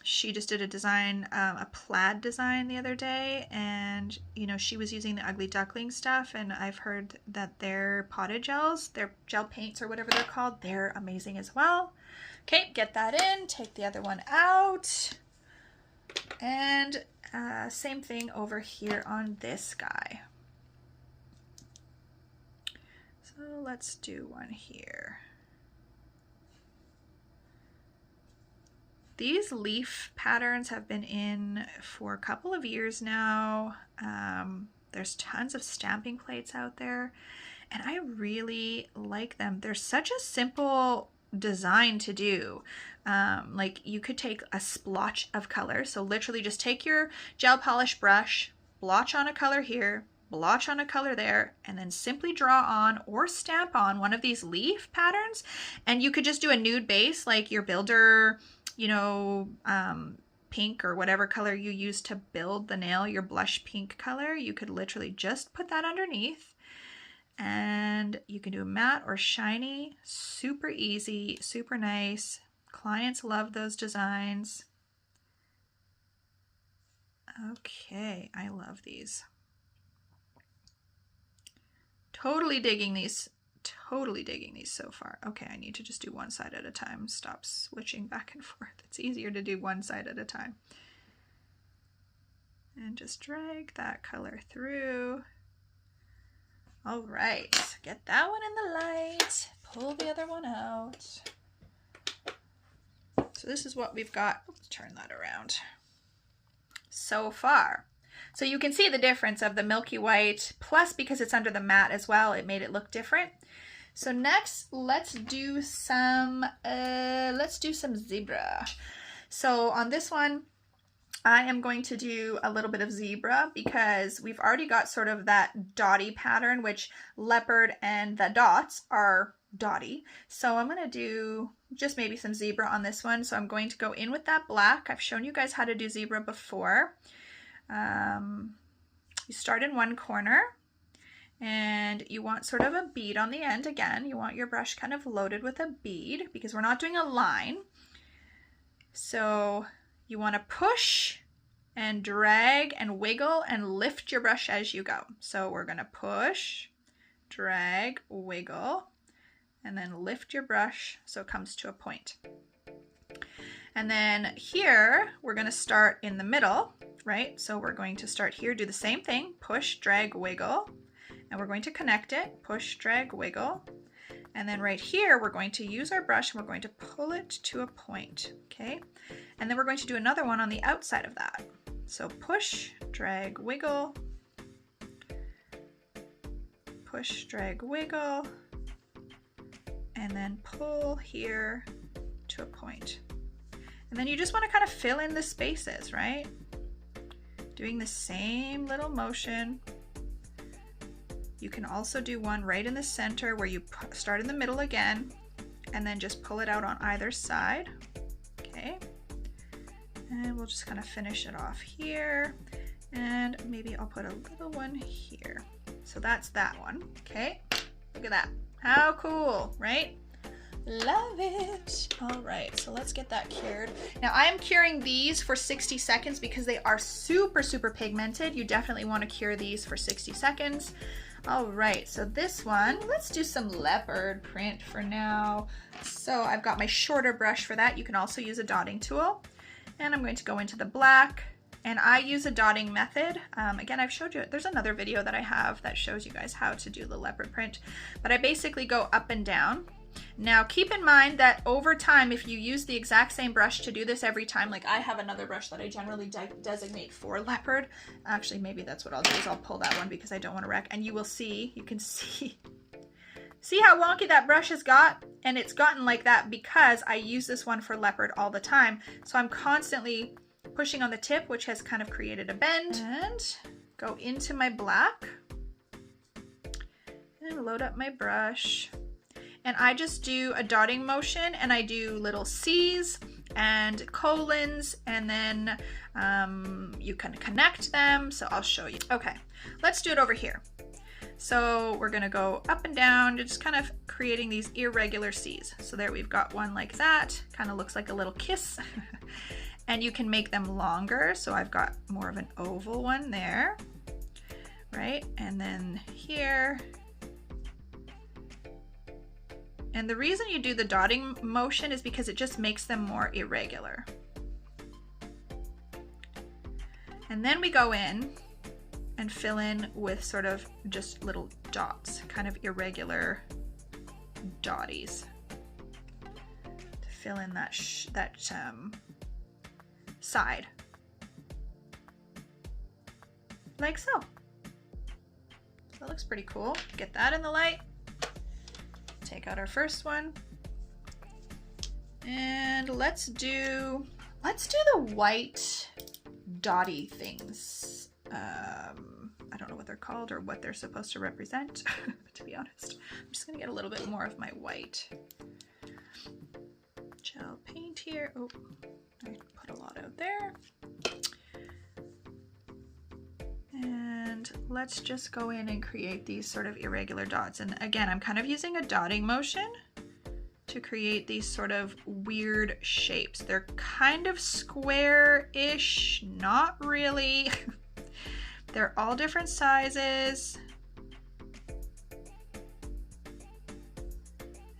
She just did a design, a plaid design the other day, and you know, she was using the Ugly Duckling stuff, and I've heard that their potted gels, their gel paints or whatever they're called, they're amazing as well. Okay, get that in, take the other one out, and same thing over here on this guy. So let's do one here. These leaf patterns have been in for a couple of years now. There's tons of stamping plates out there, and I really like them. They're such a simple design to do. Like you could take a splotch of color. So literally just take your gel polish brush, blotch on a color here, blotch on a color there, and then simply draw on or stamp on one of these leaf patterns. And you could just do a nude base, like your builder, you know, pink or whatever color you use to build the nail, your blush pink color. You could literally just put that underneath, and you can do a matte or shiny. Super easy, super nice. Clients love those designs. Okay, I love these. Totally digging these. Totally digging these so far. Okay, I need to just do one side at a time. Stop switching back and forth. It's easier to do one side at a time. And just drag that color through. All right, get that one in the light. Pull the other one out. So this is what we've got. Let's turn that around. So far. So you can see the difference of the milky white, plus because it's under the mat as well, it made it look different. So next, let's do some zebra. So on this one, I am going to do a little bit of zebra because we've already got sort of that dotty pattern, which leopard and the dots are dotty. So I'm going to do just maybe some zebra on this one. So I'm going to go in with that black. I've shown you guys how to do zebra before. You start in one corner and you want sort of a bead on the end. Again, you want your brush kind of loaded with a bead because we're not doing a line. So you want to push and drag and wiggle and lift your brush as you go. So we're going to push, drag, wiggle, and then lift your brush so it comes to a point. And then here, we're going to start in the middle, right? So we're going to start here, do the same thing, push, drag, wiggle, and we're going to connect it, push, drag, wiggle. And then right here, we're going to use our brush and we're going to pull it to a point, okay? And then we're going to do another one on the outside of that. So push, drag, wiggle, push, drag, wiggle, and then pull here to a point. And then you just want to kind of fill in the spaces, right? Doing the same little motion. You can also do one right in the center where you start in the middle again and then just pull it out on either side. Okay. And we'll just kind of finish it off here. And maybe I'll put a little one here. So that's that one. Okay. Look at that. How cool, right? Love it. All right, so let's get that cured. Now I am curing these for 60 seconds because they are super, super pigmented. You definitely want to cure these for 60 seconds. All right, so this one, let's do some leopard print for now. So I've got my shorter brush for that. You can also use a dotting tool. And I'm going to go into the black. And I use a dotting method. Again, I've showed you, there's another video that I have that shows you guys how to do the leopard print. But I basically go up and down. Now keep in mind that over time, if you use the exact same brush to do this every time, like I have another brush that I generally designate for leopard. Actually, maybe that's what I'll do is I'll pull that one because I don't want to wreck. And you will see, you can see how wonky that brush has got? And it's gotten like that because I use this one for leopard all the time. So I'm constantly pushing on the tip, which has kind of created a bend. And go into my black and load up my brush. And I just do a dotting motion and I do little C's and colons, and then you can connect them. So I'll show you. Okay, let's do it over here. So we're gonna go up and down, just kind of creating these irregular C's. So there we've got one like that, kind of looks like a little kiss. And you can make them longer. So I've got more of an oval one there, right? And then here. And the reason you do the dotting motion is because it just makes them more irregular. And then we go in and fill in with sort of just little dots, kind of irregular dotties to fill in that side, like so. That looks pretty cool. Get that in the light. Take out our first one, and let's do the white dotty things. I don't know what they're called or what they're supposed to represent, to be honest. I'm just gonna get a little bit more of my white gel paint here. Oh, I put a lot out there. And let's just go in and create these sort of irregular dots. And again, I'm kind of using a dotting motion to create these sort of weird shapes. They're kind of square-ish, not really. They're all different sizes.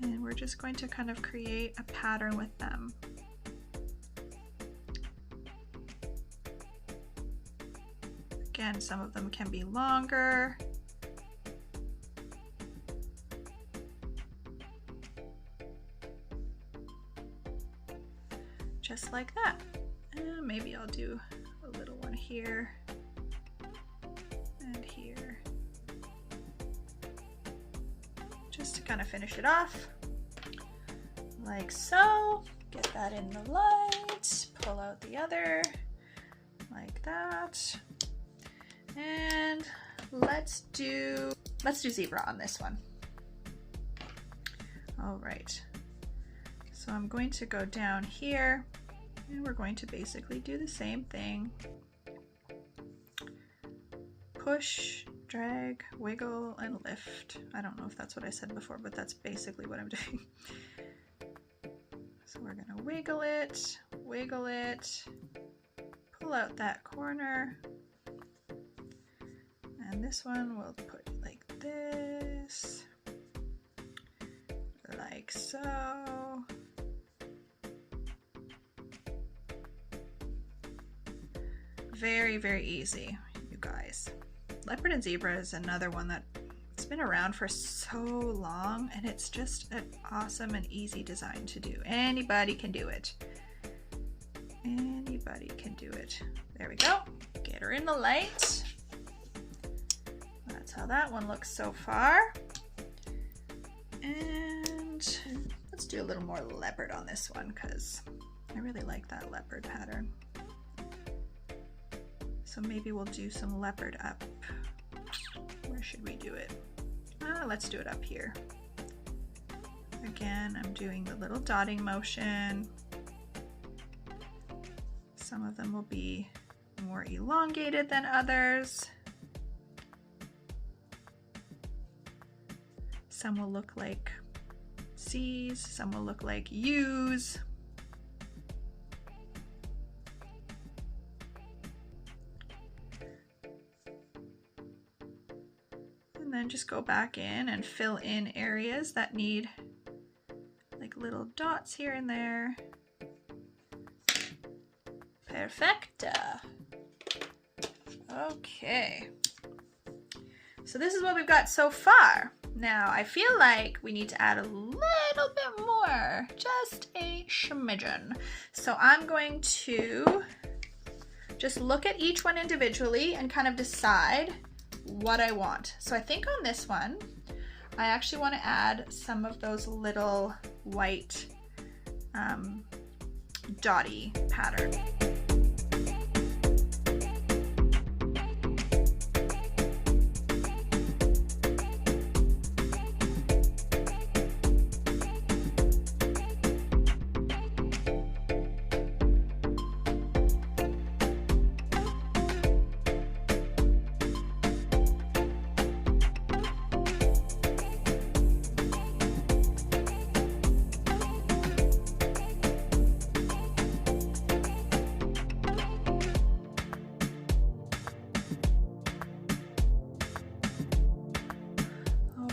And we're just going to kind of create a pattern with them. Again, some of them can be longer. Just like that. And maybe I'll do a little one here and here. Just to kind of finish it off. Like so. Get that in the light. Pull out the other. Like that. And let's do zebra on this one. All right. So I'm going to go down here and we're going to basically do the same thing. Push, drag, wiggle, and lift. I don't know if that's what I said before, but that's basically what I'm doing. So we're gonna wiggle it, pull out that corner. And this one we'll put like this, like so. Very, very easy, you guys. Leopard and zebra is another one that it's been around for so long, and it's just an awesome and easy design to do. Anybody can do it. Anybody can do it. There we go. Get her in the light. That's how that one looks so far. And let's do a little more leopard on this one because I really like that leopard pattern. So maybe we'll do some leopard up. Where should we do it? Let's do it up here. Again, I'm doing the little dotting motion. Some of them will be more elongated than others. Some will look like C's, some will look like U's. And then just go back in and fill in areas that need like little dots here and there. Perfecto. Okay. So this is what we've got so far. Now I feel like we need to add a little bit more, just a smidgen. So I'm going to just look at each one individually and kind of decide what I want. So I think on this one, I actually want to add some of those little white dotty pattern.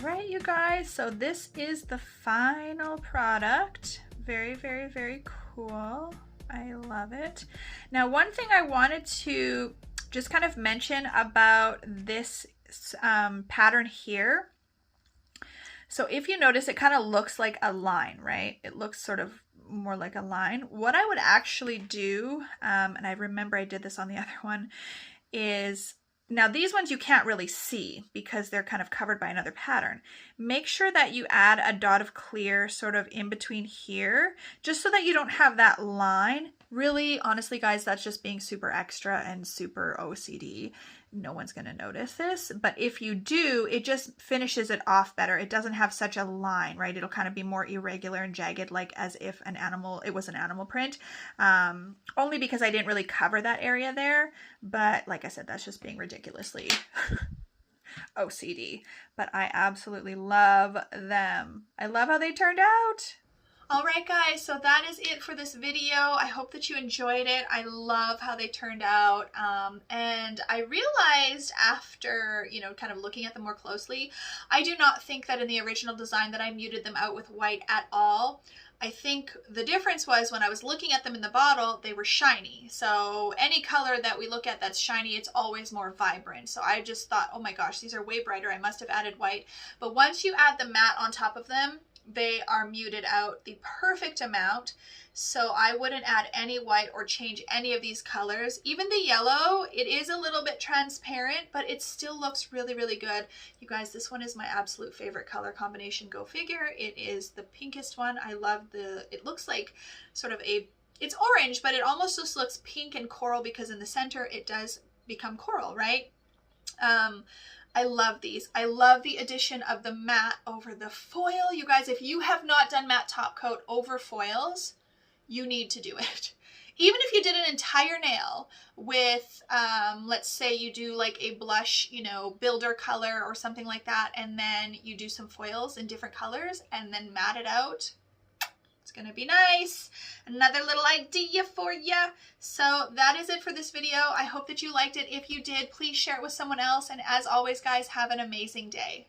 right, you guys, so this is the final product. Very, very, very cool. I love it. Now, one thing I wanted to just kind of mention about this pattern here. So if you notice, it kind of looks like a line, right? It looks sort of more like a line. What I would actually do, and I remember I did this on the other one, is now these ones you can't really see because they're kind of covered by another pattern. Make sure that you add a dot of clear sort of in between here, just so that you don't have that line. Really, honestly, guys, that's just being super extra and super OCD. No one's going to notice this, but if you do, it just finishes it off better. It doesn't have such a line, right? It'll kind of be more irregular and jagged, like as if it was an animal print. Only because I didn't really cover that area there, but like I said, that's just being ridiculously OCD. But I absolutely love them. I love how they turned out. Alright guys, so that is it for this video. I hope that you enjoyed it. I love how they turned out, and I realized after, you know, kind of looking at them more closely, I do not think that in the original design that I muted them out with white at all. I think the difference was when I was looking at them in the bottle, they were shiny. So any color that we look at that's shiny, it's always more vibrant. So I just thought, oh my gosh, these are way brighter. I must have added white. But once you add the matte on top of them, they are muted out the perfect amount. So I wouldn't add any white or change any of these colors. Even the yellow, it is a little bit transparent, but it still looks really, really good. You guys, this one is my absolute favorite color combination, go figure. It is the pinkest one. I love it looks like sort of it's orange, but it almost just looks pink and coral because in the center it does become coral, right? I love these. I love the addition of the matte over the foil. You guys, if you have not done matte top coat over foils, you need to do it. Even if you did an entire nail with, let's say you do like a blush, you know, builder color or something like that, and then you do some foils in different colors and then matte it out. It's gonna be nice. Another little idea for you. So that is it for this video. I hope that you liked it. If you did, please share it with someone else. And as always, guys, have an amazing day.